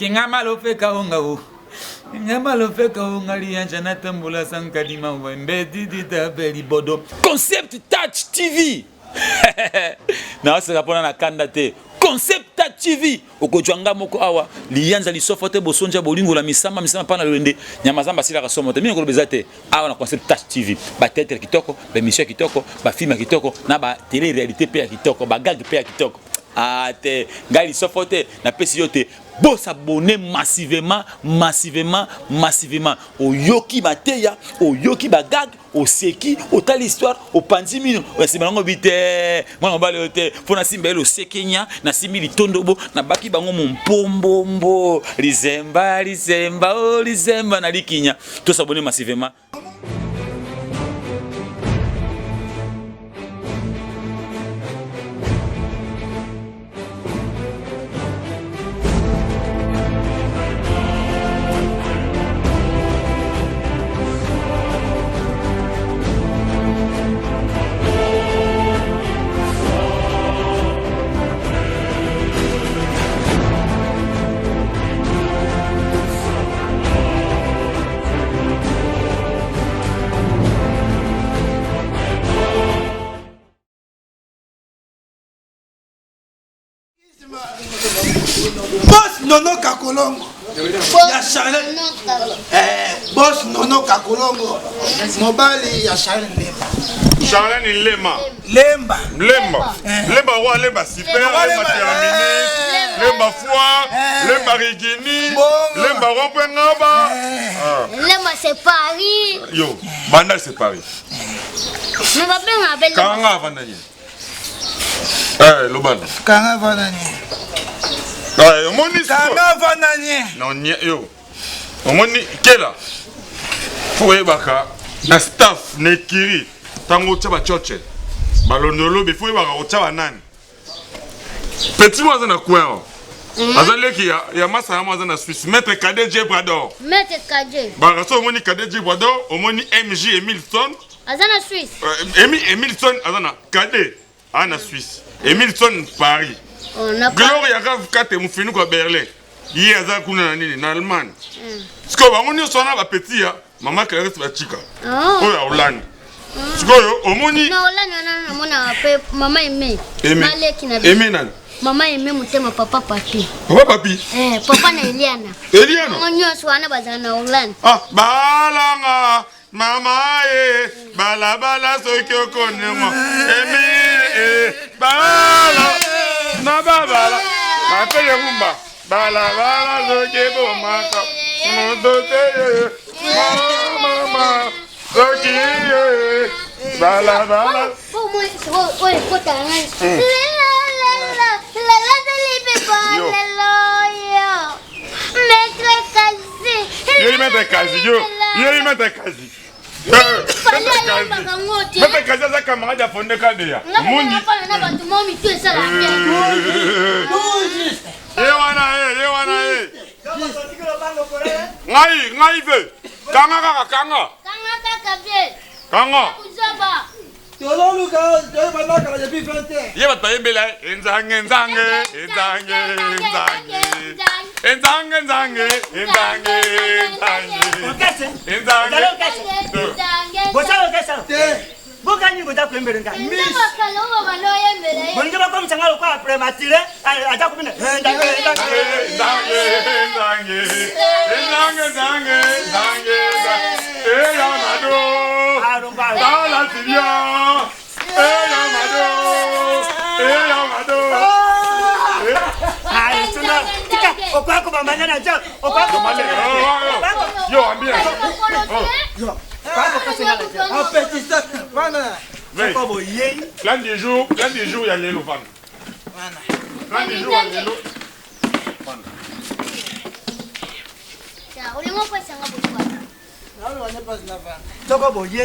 Kingama lo feka unga. Kingama lo feka unga lianja na tambula sankadima wembe didita beli bodo. Concept Touch TV. Na wase kapona na kanda te. Concept Touch TV. Okojwanga moko awa lianza lisofote bosonja bolingo la misama pana lwende. Nyamazamba sila kasomote. Mimi ngolobeza te awa na Concept Touch TV. Ba tete kitoko, ba mission kitoko, ba film kitoko, na ba télé réalité pe kitoko, ba gag pe kitoko. Ah te ngali sofote na pesi yote bo s'abonner massivement oyoki bateya oyoki bagag oseki otali histoire opandimino osibango bite mwana bale yote fona simbelo sekenya na simili tondobo na baki bango mompombo lizemba na likinya to s'abonner massivement. Boss Nono Kakolongo. Ya Charles. Boss Nono Kakolongo. Mobali ya Charles Lemba. Charles ni Lemba. Lemba. Lemba wa Lemba super, Lemba terminé, Lemba foi, Lemba rigini, Lemba rompengaba. Lemba c'est Paris. Yo, Bandal c'est Paris. Mais va bien avec Kanga vandani. Lobana. Kanga vandani. Omoni Kanga vandani. Non yo. Omoni kela. Foué baka na staff nekiri tango tshaba choche. Balonolo be foué baka otshaba nani. Petit moi na coin. Azaleki ya masa ya mwa na Suisse. Maître KDJ Brador. Maître KDJ. Baka so omoni KDJ Brador, omoni MJ Emilson. Azana Suisse. Emilson azana KD ana Suisse. Emilson Paris. Gloria Rav Kate mufinu kwa Berlin. Yeye aza kuna na nini na Allemagne. Siko bango nyo sona ba petit ya mama Clarisse ba chika. Oh ya Hollande. Siko yo omoni na Hollande na mona pe mama Aimé. Maleki na Aimé nani? Mama Aimé mutema papa papi. Papa papi? Papa na Eliana. Eliana? Onyo swana bazana Hollande. Ah, balanga mama bala soki okonemo. Aimé bala na bala mapele rumba bala zoke bomaka modote mama soki bala oye kota ngai la delibe baleloyo maître kazi Mete kazi za camarade afonde kadea. Mundi. Ngai ve. Kanga. Ye bat baye bela enzange. Bokani go da kwembere nga. Bonje ba kwa mchangalo kwa prematire aja kupina. Okwako bamanya na ja. Okwako bamanya. Yo ambia. Plan des jours, il y a les loups. Plan des jours, il y a les loups. Plan des jours, il y a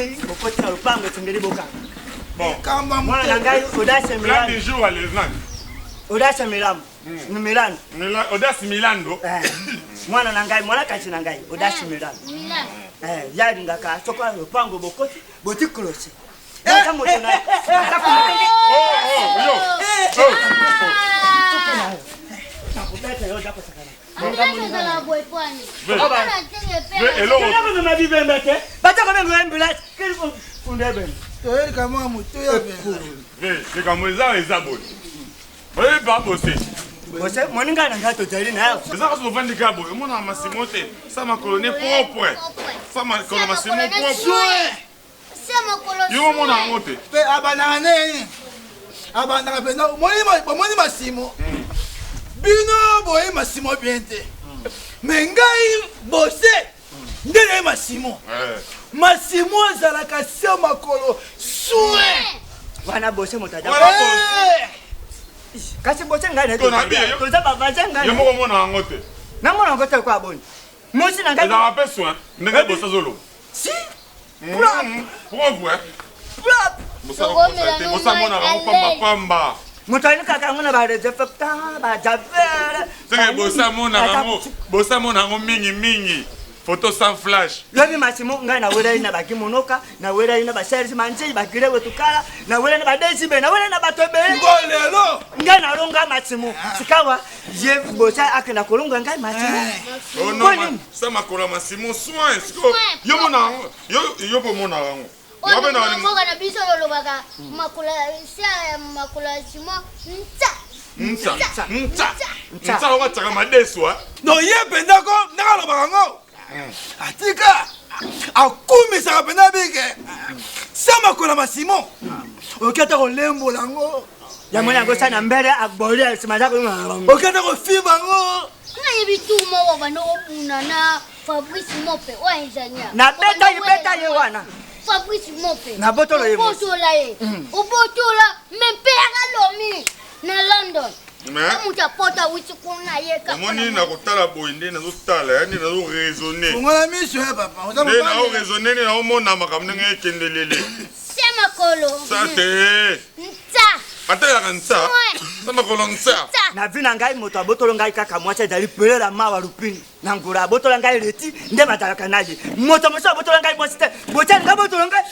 Audace Milan. Milan. Audace Milando. Mwana nangai, mwana kachi nangai. Audace Milan. Yari ngaka sokwa pango bokoti, boti close. Kama tuna. Nakupeta yo japo sakana. Você moninga na gato tali na. Eza ko vandi kabo, mona masimote, sama colonne propre. Sama colonne masimo propre. Sama colonne. Yo mona ngote. Pe abanane. Abana pe no, moni masimo. Bino boye masimo biente. Mengai bose. Ndele masimo. Masimo zalaka sama kolo. Sue. Wana bose motaja. Kasi bose ngane to na biye to za baba ngane yo mo mona ngote na mona ngote kwa boni mosi na ngane na pe soin ndenge bosa zolo si pourquoi bosa mona ngo pamba mutani kaka ngona ba de fepta ba javela ndenge bosa mona ngo mingi photo sans flash. Lobi masimo ngai na wera ina baki monoka na wera ina ba service manje bakire wetukala na wera na badesi be na wera na batobe ngolelo ngai na longa masimo sikawa je bocha akena kolonga ngai masimo oh non ça makola masimo soin siko yo mona yo po mona ngo wabe na ngoga na biso lolo baka makula sia makula simo nta oka tsaka madeswa no yependa ko nakalo bango atika akumisa pena bige sama kola masimo okata ko lembo lango ya mwana go sana mbele akbolia simaza ko okata ko fiba ngo na yebituma wa bano opuna na Fabrice Mope wa engineer na beta ye wana Fabrice Mope na botolo ye botola ye obotola mempera lomi na London mucha pota wichukuna yeka moni na kotala boinde na zotala yani na zo raisonner ngona miso ya papa na o raisonner na o mona makamne ngekendelele sema kolo sate nta atela kansa sama kolo nsa na vina ngai moto abotolo ngai kaka mwacha dali pelela mawa lupini na ngura abotolo ngai leti nde matala kanaje moto moso abotolo ngai bosite bocha ngai abotolo ngai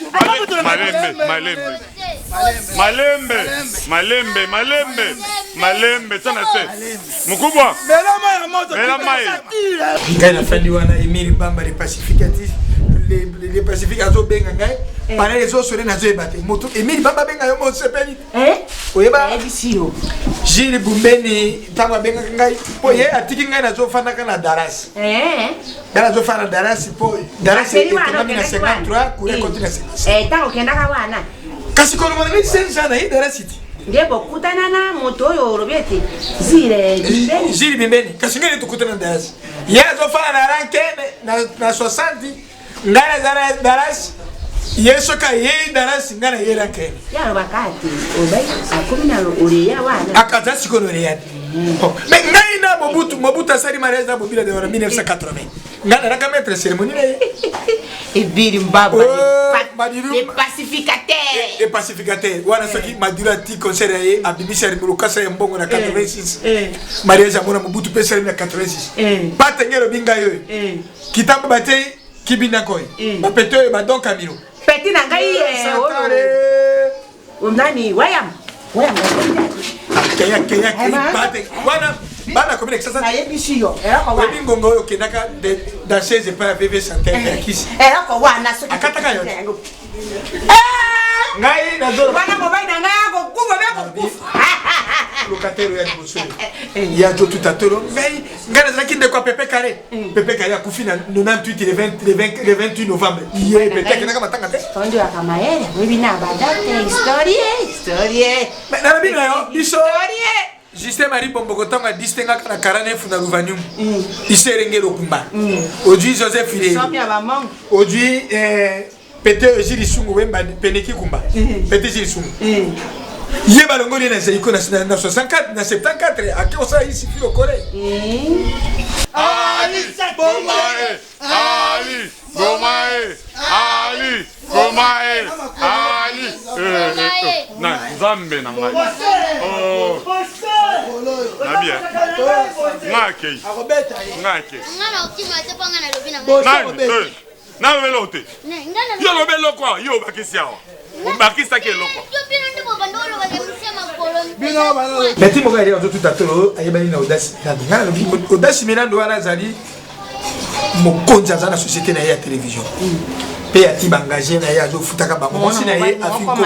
malembe sana se mkubwa belama ya moto belama ngai na fandi wana Emile Bamba les pacificateurs les pacificateurs benga ngai para les autres sur na zo ebate moto Emile Bamba benga yo mo sepeli oyeba ebisio Gilles Bumbeni tamba benga ngai po ye atiki ngai na zo fana kana darasi dala zo fana darasi po darasi ekomami na 53 kule kontina 56 tango kenda ka wana kasi kono mwana ni senja na hii darasi ti ndebo kutana na moto oyo robete zile bimbeni Gilles Bimbeni kasi ngai tukutana darasi ya zo fana na rankene na 60 ngana zara darasi yeso ka ye darasi ngana ye rankene ya bakati obai akomina uriya wana akaza sikono riyadi mais ngai na Mobutu asali mariage na Bobila de 1980 ngana raka maître cérémonie na ebiri mbaba les pacificateurs les pacificateurs wana soki madura ti concert ye abibisa rimulukasa ya mbongo na 86 mariage amona Mobutu pesa na 86 patengero binga yo kitambo bate kibina koy bapeto ba donc Camilo peti na ngai nani wayam kaya bate wana bana komine sasa na yebisio ko wana bingongo yo kenaka dans chez pas VV santé kisi ko wana so akataka yo ngai na zoro wana mobile na ngai ko kugo beko locataire ya boso ya to tout à tolo ngai ngana zaki ndeko Pepe Carré akufi na 98 le 28 novembre ye Pepe kenaka matanga te tondo akamaere webina badate historie na bina yo biso Justin Marie Bombokotonga distinga kana 49 na Louvanium iserengelo kumba aujourd'hui Joseph Filé aujourd'hui Pété Gilles Sungu wemba peneki kumba Pété Gilles Sungu ye balongoli na zeiko na 64 na 74 akosa ici fi okole Ali Bomae Ali Bomae Ali Bomae Ali na Zambe na ngai na bien ngake ngana ukima tepa ngana lobina ngana na velote yo lobelo kwa yo bakisiawa Bakisa ke loko. Beti mo ga ile tout atolo ayebani na Audace Milando. Audace Milando wana zali mokonza za na société na ya télévision. Pe ya ti bangagé na ya zo futaka bango. Mosi na ye afikombo.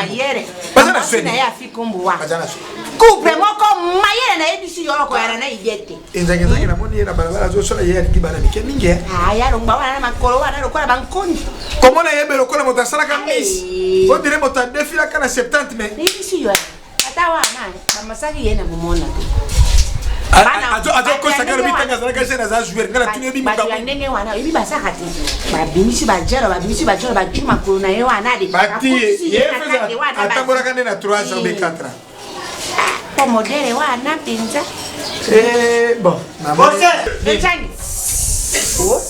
Baza na swene. Na ya afikombo wa. Baza na swene. Couple moko mayele na ebisi yoko yana na igete. Enzake na moni na balabala zo sola ye ali bana mike mingi. Ah ya lo ngbawa na makolo wana lo kola bankondi. Comment na yebe lo kola mota sala ka miss. O dire mota défila kana 70 mais. Ebisi yo. Ata wana mama saki yena mumona. Azo ko sakaro bitanga zala ka jena za jouer ngala tuni bi mba. Ba ndenge wana ibi basaka te. Ba bimisi ba jero ba chuma ko na ye wana de. Bati ye feza atambora kana na 3 ans ou 4 ans. Pour modèle wana pinza. Bon, Bose. Echani. Oh.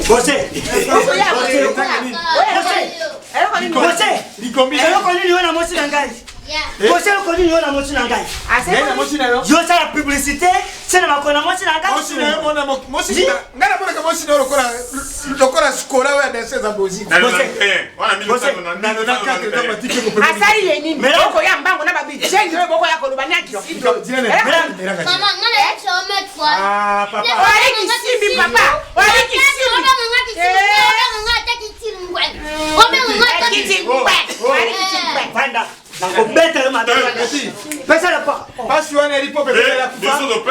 Bose. Bose ko ni yona mosi na ngai. Nena mosi na yo. Yo sa publicité, c'est na makona mosi na ngai. Mosi na yo mona mosi. Ngana bona ka mosi na lokora skola wa na seza bozi. Wana mimi Asari yeni. Meloko ya mbango na babi jengi we boko yako lubanya kidogo. Mama ngana chome kwa. Ah papa. Wale kisimbi papa. Wale kisimbi. Panda. Na kobeta le madame. Pesa la pa. Pasi wana ilipo pepe la kufa. Biso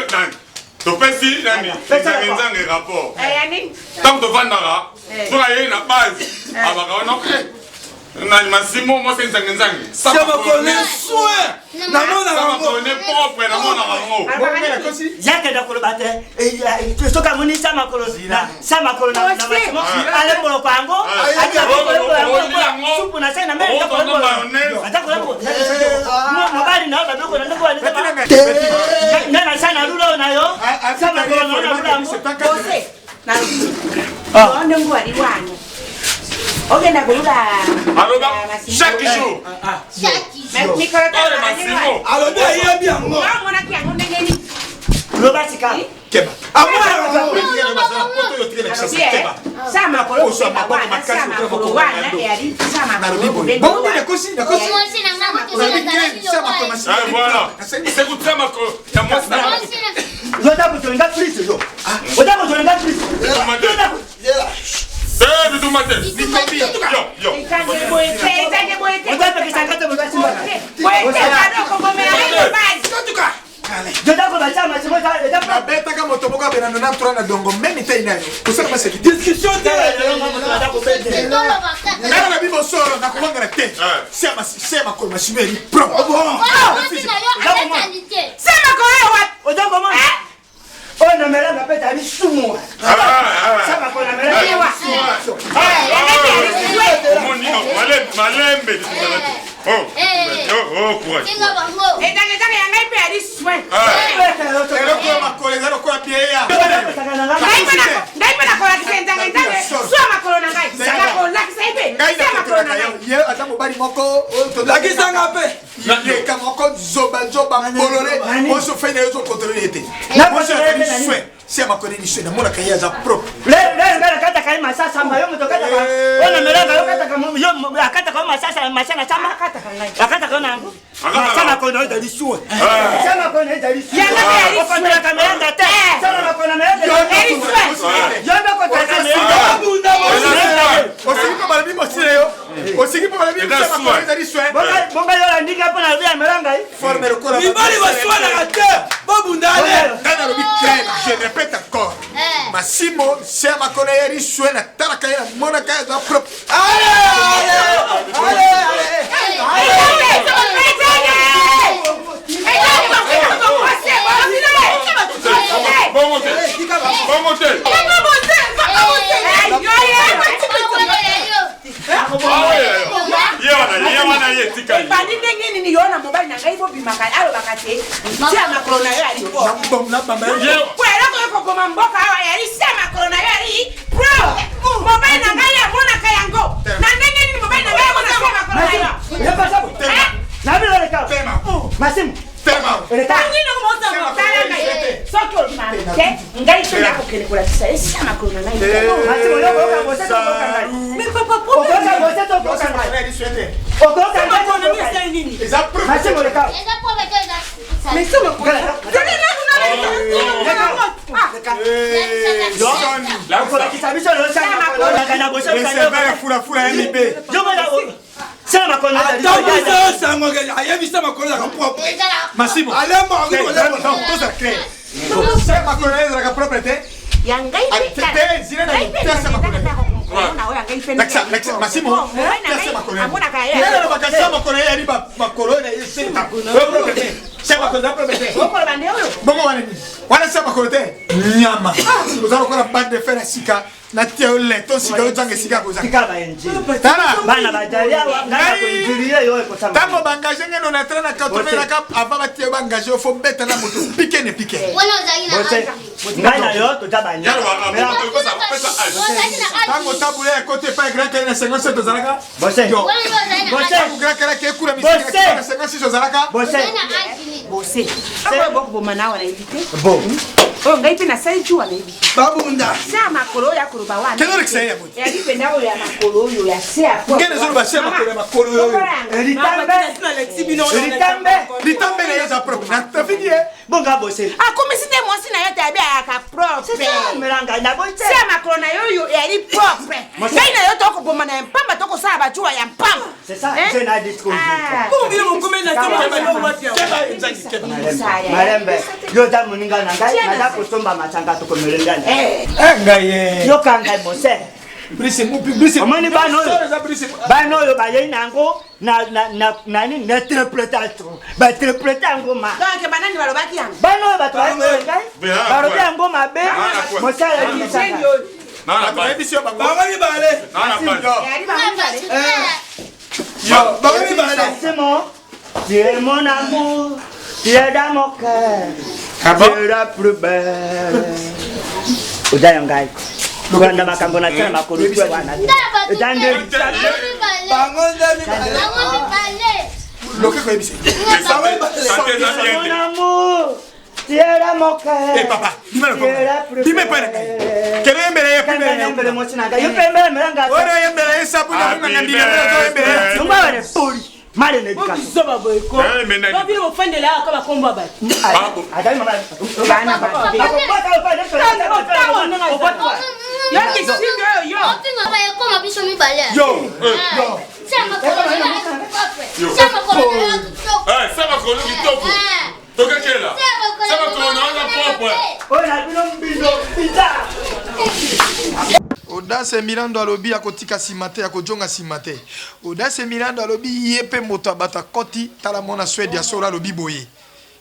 to pesi nani? Nzange rapport. Yani. Tant to vandara. To aye na base. Abaka ona nani masimo mo nzange. Sama kone soin. Na mona Sama kone propre na mona rango. Yake da kolo bate. To ka moni sama kolo. Sama kolo na masimo. Ale kolo pango. Aja kolo supu na sana mbele kolo. Aja kolo. Mo bali na ba doko na ndoko ni. Na sana rulo na yo. Sama kolo na rulo. Bose. Na. Ndio ngwali wana. Okay, na kulula. Aloba chaque jour. Mikoro ta masimo. Aloba hiyo bien ngo. Mwana kiango ndengeni. Loba tika. Keba. Amwa sama kolo sama kolo wana yari sama kolo. Bon de kosi na kosi. Voilà. C'est good sama ko. Ya mosi. Yoda kutolenga please yo. Yoda kutolenga please. Du matin. Yo. Itange boete. Yoda pekisangate boga simba. Boete kado kongomera hiyo basi. Yoda ko bachama simo ka yoda Na beta kama motoboka bena na ntura na dongo memi tai nayo. Kusema maseki. Discussion de Ngana na bibo soro na kuhanga na te. Sema kwa mashimeri pro. Sema kolo wapi? Yoda ko mo. Oh na mera na peta ni sumu. Sama ko na mera ni wa. Malembe. Oh, courage. Etange yangai pe ari soin. Ero kwa makole zaro kwa bieya. Ngai pana kola kisentange ntange. Soma kolo na ngai. Sama kolo na kisaibe. Sema kolo na ngai. Ye atamu bari moko. Lakisa ngape. Ye kamoko zoba bolore. Oso fene yozo kontrole ete. Na Oso fene soin. Sema kolo ni soin na mona kaya za pro. Le ngara kata kai masasa mba yo mutokata ka. Ona mera yo kata ka yo akata ka masasa masana chama kata ka ngai. Akata ka nangu. Sama ko no dali suwe. Sama ko no dali suwe. Yanga pe ari Ko na kamera ngate. Sama ko na mera dali suwe. Yo ndo ko ta kamera. Osiki pa balabi mosile yo. Osiki pa balabi sama kolo dali soin. Bonga yo la ndika pona vya mera ngai. Former kola. Mibali waswana kate. Babundale. Kana lobi crème, je répète encore. Massimo, c'est ma connaître soin na taraka ya mona kaya za pro. Nini yona mobali na ngai bo bimaka alo bakate. Tia makolo na yo ali po. Na bamba. Kwela ko koma mboka awa yali sema makolo na yo ali. Bro, mobali na ngai amona kayango. Na ndenge nini mobali na ngai amona sema makolo na yo. Ya pasabu. Na bilo le ka. Masimu. Tema. Nini ko moto motala ngai. Soko mante. Ngai tena ko kele kula sema makolo na ngai. Masimu yo ko ka boseto ko ka ngai. Mais papa, Ko ka boseto ko biso lo sa makolo kana boso kana. C'est vrai fula MB. Yo mona ça makolo na biso. Attends ça moi aya biso makolo na propre. Massimo. Allez moi tout ça crée. Ça makolo na propre te. Yangai te zina na pesa makolo. Massimo. Pesa makolo. Amona kaya. Ndio bakasa makolo ya riba makolo na yese. C'est makolo na propre te. Boko bande oyo. Bongo wana ni. Wana ça makolo te. Nyama. Uzaro kwa bande de fer sika. Na teole to sika ozange sika koza. Sika ba enji. Tana. Bana bajalia ngana ko injurie yo ko sama. Tango bangaje ngeno na train na 80 na cap avant ba tie bangaje fo beta na moto piquer ne piquer. Wana ozali na aji. Ngana yo to tabanya. Tango tabule ya côté pas grand que na 57 ozalaka. Bose. Bose grand que la ke kula misiki na 56 ozalaka. Bose. Bose. Sasa boko bomana wana invité. Bon. Oh ngai pe na sai tu wana invité. Babunda. Sa makolo ya kuruba wana. Keno rek ya bote. Ya dipenda oyo ya makolo yo ya se a. Ngene zolo ba se makolo yo. Ritambe na yeza propre. Na tafidi e. Bonga bose. Ah comme si te mosi na yo tabia ya ka propre. C'est ça melanga na bose. Sa makolo na yo ya ri propre. Ngai na yo to ko bomana mpamba to ko sa ba chua ya mpamba. C'est ça, je n'ai discours. Marembe, yo da muninga na ngai, na da kusomba matanga to komelengana. Ngai Yo kanga bose. Brise mu brise. Omani bano yo ba ye nango na ni interprétation. Ba interprétation ma. Donc banani balobaki yango. Bano ba to ngai. Ba robe yango mabe. Mosa ya ni sana. Na ba émission ba bali balé. na ba. Ya ri balé. Yo, bali balé. C'est mon, tu es mon amour, tu es dans mon cœur. Tu es la plus belle. Udayo ngai. Luganda makambo na tena makolo tu wana. Dande. Loke ko ebisi. Mon amour, tu es dans mon cœur. Eh papa, dime pas na kai. Kele mbele ya Mbele mochina ngai. Yo pembele melanga. Ora yembele esabu na nganga ndile to yembele. Ngwa wane poli. Male ne dika. Zoba boyko. Ba vile ofende la akaba komba ba. Adai mama. Bana ba. Akobaka ofende. Yo kisindo yo. Otinga ba yakoma biso mibale. Yo. Sama kono na yo. Sama kono kitoko. Toka kela. Sama kono na propre. Ona bino mbindo pizza. Audace Mirando alobi akotika simate akojonga simate. Audace Mirando alobi yepe moto abata koti tala mona Swede ya sora alobi boye.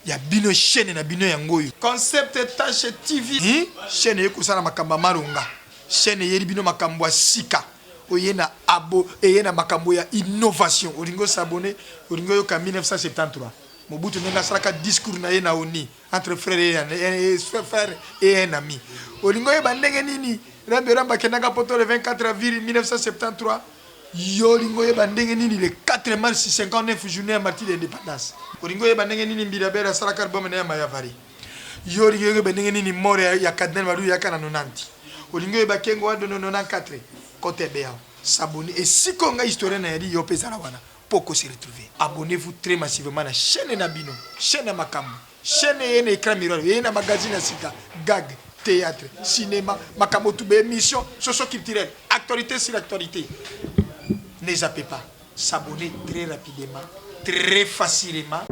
Ya bino chaîne na bino yangoyo. Concept Tache TV. Chaîne yekusana makamba marunga. Chaîne yeri bino makambo ya sika. Oyena abo eyena makambo ya innovation. Olingo s'abonner, olingo yoka 1973. Mobutu nenga saraka discours na ye na oni entre frère et un ami. Olingo ye bandenge nini? Rambe ramba kenanga poto le 24 avril 1973. Yolingo ye bandenge nini le 4 mars 59 journée à martyr d'indépendance. Olingo ye bandenge nini mbirabera saraka album na ya Mayavari. Yolingo ye bandenge nini mort ya Cardinal Malu ya kana 90. Olingo ye bakengo wa 94 côté béa. S'abonner et si konga historien na yadi yo pezala wana. Poko se retrouver. Abonnez-vous très massivement à la chaîne Nabino, chaîne Makambo, chaîne Yene Écran Miroir, Yene Magazine Sika, Gag, théâtre, cinéma, Makambo Toubé, émission, socio-culturelle, actualité sur l'actualité. Ne zappez pas, s'abonner très rapidement, très facilement.